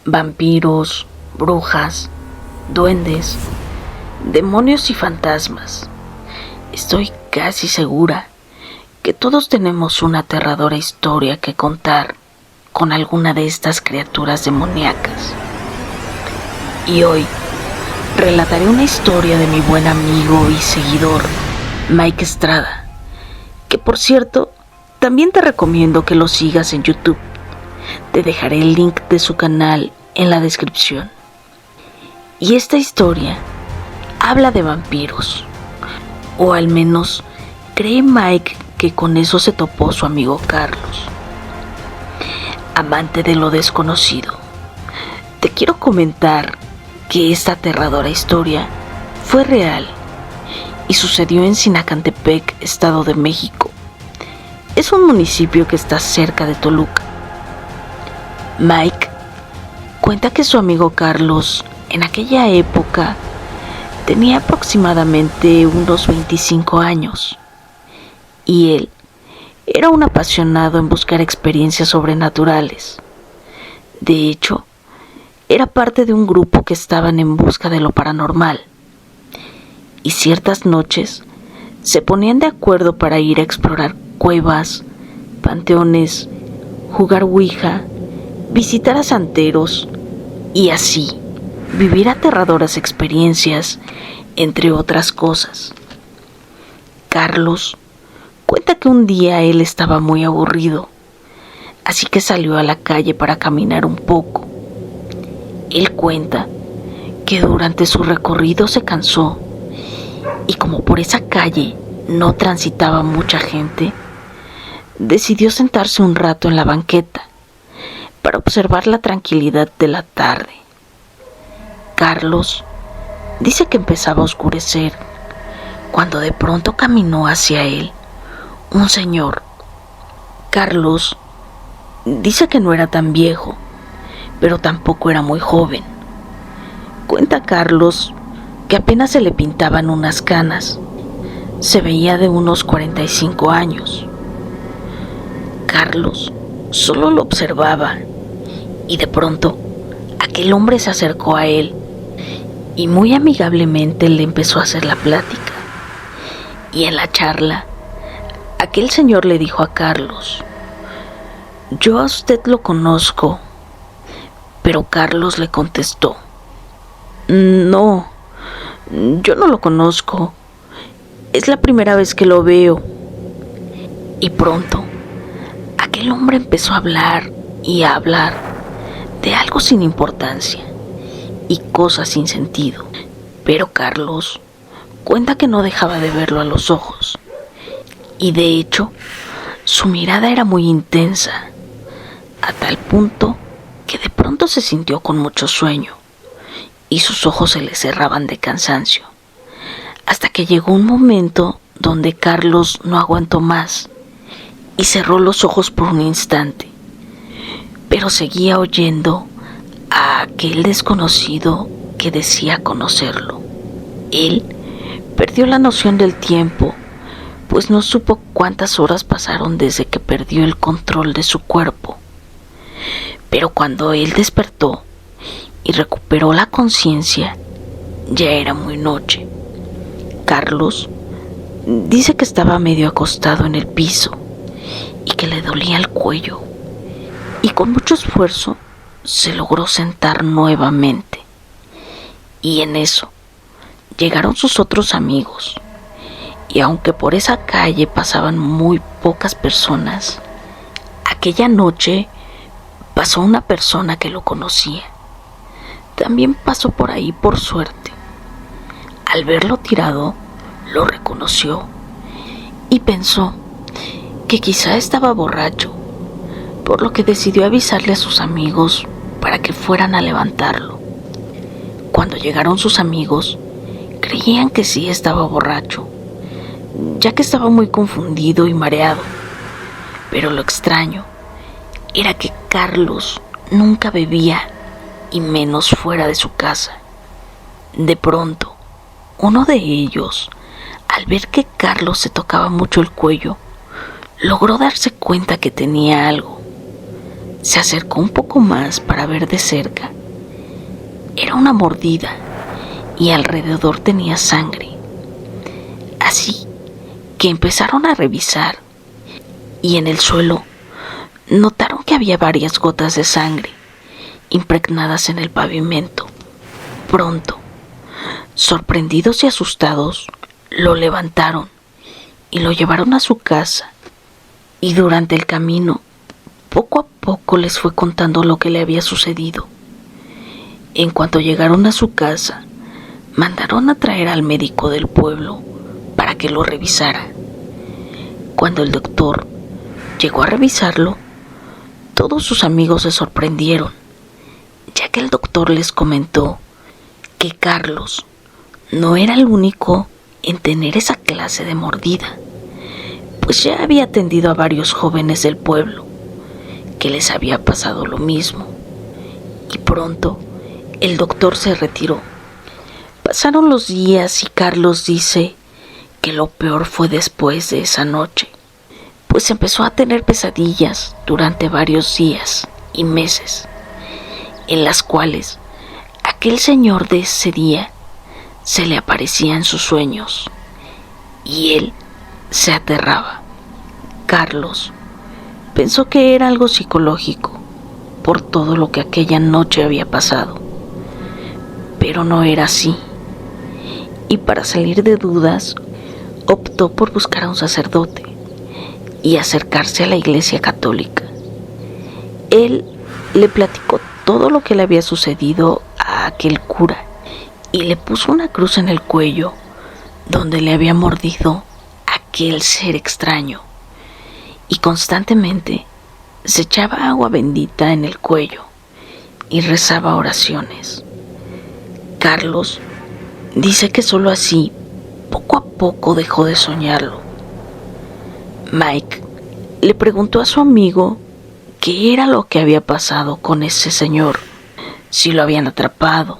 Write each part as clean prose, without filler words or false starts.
vampiros, brujas, duendes, demonios y fantasmas. Estoy casi segura que todos tenemos una aterradora historia que contar con alguna de estas criaturas demoníacas. Y hoy relataré una historia de mi buen amigo y seguidor, Mike Estrada, que por cierto, también te recomiendo que lo sigas en YouTube. Te dejaré el link de su canal en la descripción. Y esta historia habla de vampiros, o al menos cree Mike que con eso se topó su amigo Carlos. Amante de lo desconocido, te quiero comentar que esta aterradora historia fue real y sucedió en Sinacantepec, Estado de México. Es un municipio que está cerca de Toluca. Mike cuenta que su amigo Carlos en aquella época tenía aproximadamente unos 25 años y él era un apasionado en buscar experiencias sobrenaturales. De hecho, era parte de un grupo que estaban en busca de lo paranormal y ciertas noches se ponían de acuerdo para ir a explorar cuevas, panteones, jugar ouija, visitar a santeros y así vivir aterradoras experiencias, entre otras cosas. Carlos cuenta que un día él estaba muy aburrido, así que salió a la calle para caminar un poco. Él cuenta que durante su recorrido se cansó y como por esa calle no transitaba mucha gente, decidió sentarse un rato en la banqueta para observar la tranquilidad de la tarde. Carlos dice que empezaba a oscurecer cuando de pronto caminó hacia él un señor. Carlos dice que no era tan viejo, pero tampoco era muy joven. Cuenta Carlos que apenas se le pintaban unas canas. Se veía de unos 45 años. Carlos solo lo observaba y de pronto aquel hombre se acercó a él y muy amigablemente le empezó a hacer la plática. Y en la charla, aquel señor le dijo a Carlos: «Yo a usted lo conozco». Pero Carlos le contestó: «No, yo no lo conozco. Es la primera vez que lo veo». Y pronto, aquel hombre empezó a hablar y a hablar de algo sin importancia y cosas sin sentido. Pero Carlos cuenta que no dejaba de verlo a los ojos. Y de hecho, su mirada era muy intensa, a tal punto que de pronto se sintió con mucho sueño y sus ojos se le cerraban de cansancio, hasta que llegó un momento donde Carlos no aguantó más y cerró los ojos por un instante, pero seguía oyendo a aquel desconocido que decía conocerlo. Él perdió la noción del tiempo, pues no supo cuántas horas pasaron desde que perdió el control de su cuerpo. Pero cuando él despertó y recuperó la conciencia, ya era muy noche. Carlos dice que estaba medio acostado en el piso y que le dolía el cuello, y con mucho esfuerzo se logró sentar nuevamente. Y en eso llegaron sus otros amigos, y aunque por esa calle pasaban muy pocas personas, aquella noche pasó una persona que lo conocía. También pasó por ahí por suerte. Al verlo tirado, lo reconoció y pensó que quizá estaba borracho, por lo que decidió avisarle a sus amigos para que fueran a levantarlo. Cuando llegaron sus amigos, creían que sí estaba borracho, ya que estaba muy confundido y mareado. Pero lo extraño era que Carlos nunca bebía, y menos fuera de su casa. De pronto, uno de ellos, al ver que Carlos se tocaba mucho el cuello, logró darse cuenta que tenía algo. se acercó un poco más para ver de cerca. Era una mordida y alrededor tenía sangre. Así que empezaron a revisar y en el suelo notaron que había varias gotas de sangre impregnadas en el pavimento. Pronto, sorprendidos y asustados, lo levantaron y lo llevaron a su casa. Y durante el camino, poco a poco les fue contando lo que le había sucedido. En cuanto llegaron a su casa, mandaron a traer al médico del pueblo para que lo revisara. Cuando el doctor llegó a revisarlo, todos sus amigos se sorprendieron, ya que el doctor les comentó que Carlos no era el único en tener esa clase de mordida, pues ya había atendido a varios jóvenes del pueblo que les había pasado lo mismo. Y pronto el doctor se retiró. Pasaron los días y Carlos dice que lo peor fue después de esa noche, pues empezó a tener pesadillas durante varios días y meses, en las cuales aquel señor de ese día se le aparecía en sus sueños y él se aterraba. Carlos pensó que era algo psicológico por todo lo que aquella noche había pasado, pero no era así, y para salir de dudas optó por buscar a un sacerdote y acercarse a la iglesia católica. Él le platicó todo lo que le había sucedido a aquel cura y le puso una cruz en el cuello donde le había mordido aquel ser extraño, y constantemente se echaba agua bendita en el cuello y rezaba oraciones. Carlos dice que solo así, poco a poco, dejó de soñarlo. Mike le preguntó a su amigo qué era lo que había pasado con ese señor, si lo habían atrapado,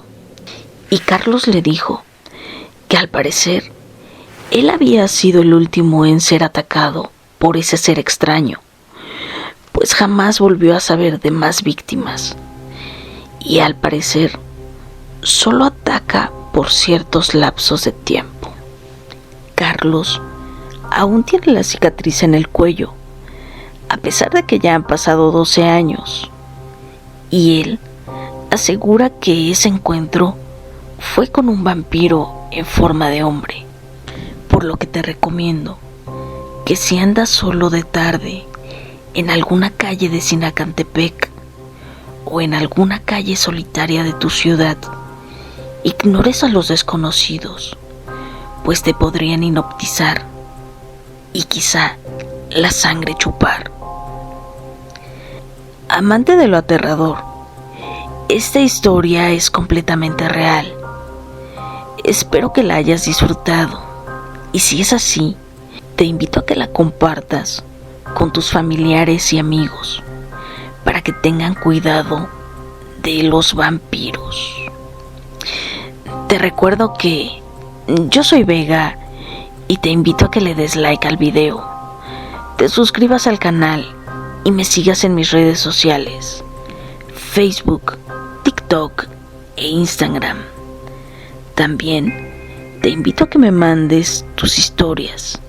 y Carlos le dijo que al parecer él había sido el último en ser atacado por ese ser extraño, pues jamás volvió a saber de más víctimas, y al parecer solo ataca por ciertos lapsos de tiempo. Carlos aún tiene la cicatriz en el cuello, a pesar de que ya han pasado 12 años, y él asegura que ese encuentro fue con un vampiro en forma de hombre, por lo que te recomiendo que si andas solo de tarde en alguna calle de Sinacantepec o en alguna calle solitaria de tu ciudad, ignores a los desconocidos, pues te podrían hipnotizar y quizá la sangre chupar. Amante de lo aterrador, esta historia es completamente real. Espero que la hayas disfrutado, y si es así, te invito a que la compartas con tus familiares y amigos para que tengan cuidado de los vampiros. Te recuerdo que yo soy Vega y te invito a que le des like al video, te suscribas al canal y me sigas en mis redes sociales, Facebook, TikTok e Instagram. También te invito a que me mandes tus historias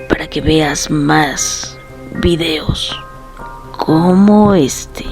para que veas más videos como este.